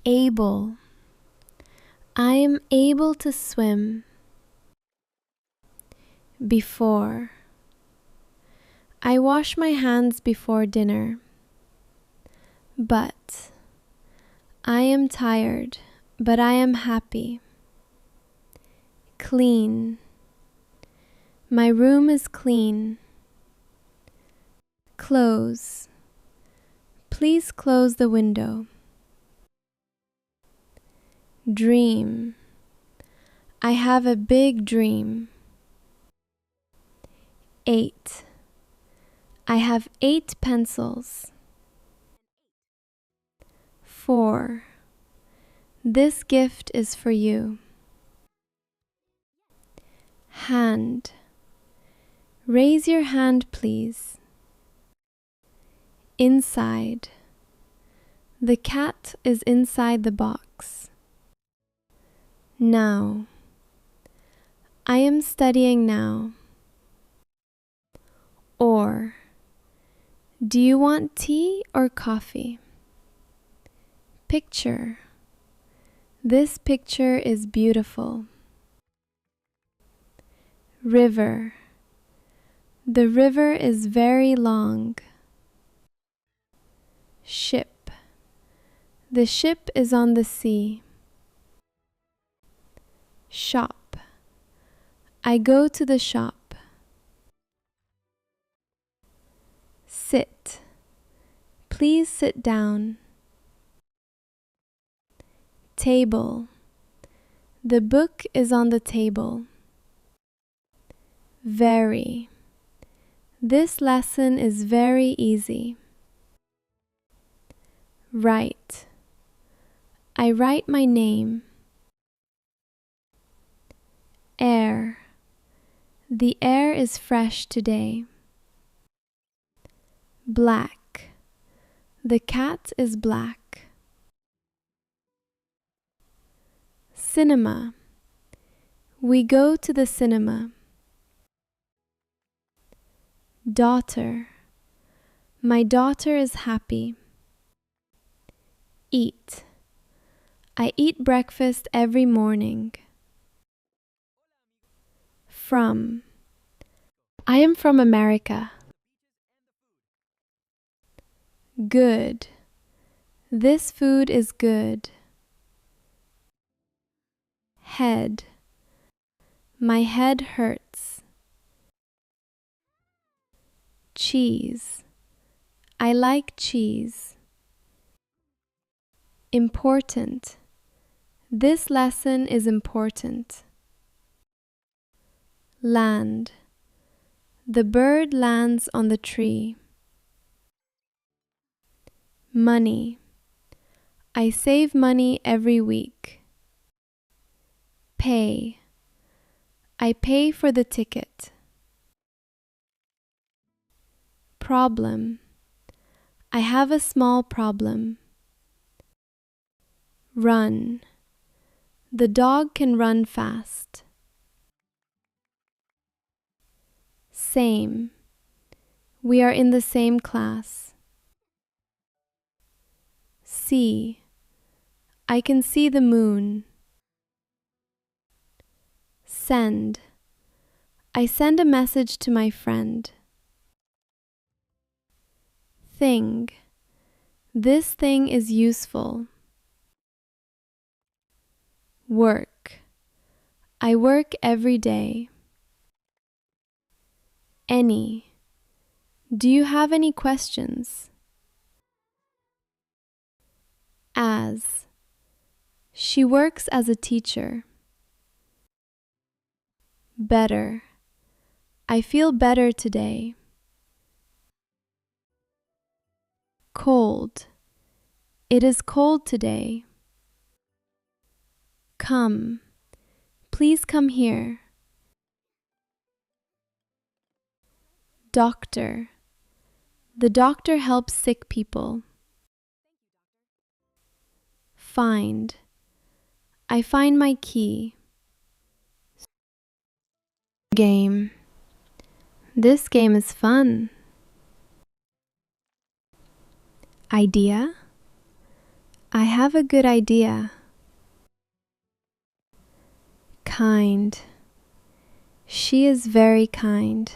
Able. I am able to swim. Before. I wash my hands before dinner. But. I am tired, but I am happy. Clean. My room is clean. Close. Please close the window. Dream. I have a big dream. 8. I have 8 pencils. 4. This gift is for you. Hand. Raise your hand, please. Inside. The cat is inside the box. Now. I am studying now. Or. Do you want tea or coffee? Picture. This picture is beautiful. River. The river is very long. Ship. The ship is on the sea. Shop. I go to the shop. Sit. Please sit down. Table. The book is on the table. Very. This lesson is very easy. Write. I write my name. Air. The air is fresh today. Black. The cat is black. Cinema. We go to the cinema. Daughter. My daughter is happy. Eat. I eat breakfast every morning. From. I am from America. Good. This food is good. Head. My head hurts. Cheese. I like cheese. Important. This lesson is important. Land. The bird lands on the tree. Money. I save money every week. Pay. I pay for the ticket. Problem. I have a small problem. Run. The dog can run fast. Same. We are in the same class. See. I can see the moon. Send. I send a message to my friend. Thing. This thing is useful. Work. I work every day. Any. Do you have any questions? As. She works as a teacher. Better. I feel better today. Cold. It is cold today. Come. Please come here. Doctor. The doctor helps sick people. Find. I find my key. Game. This game is fun. Idea. I have a good idea. Kind. She is very kind.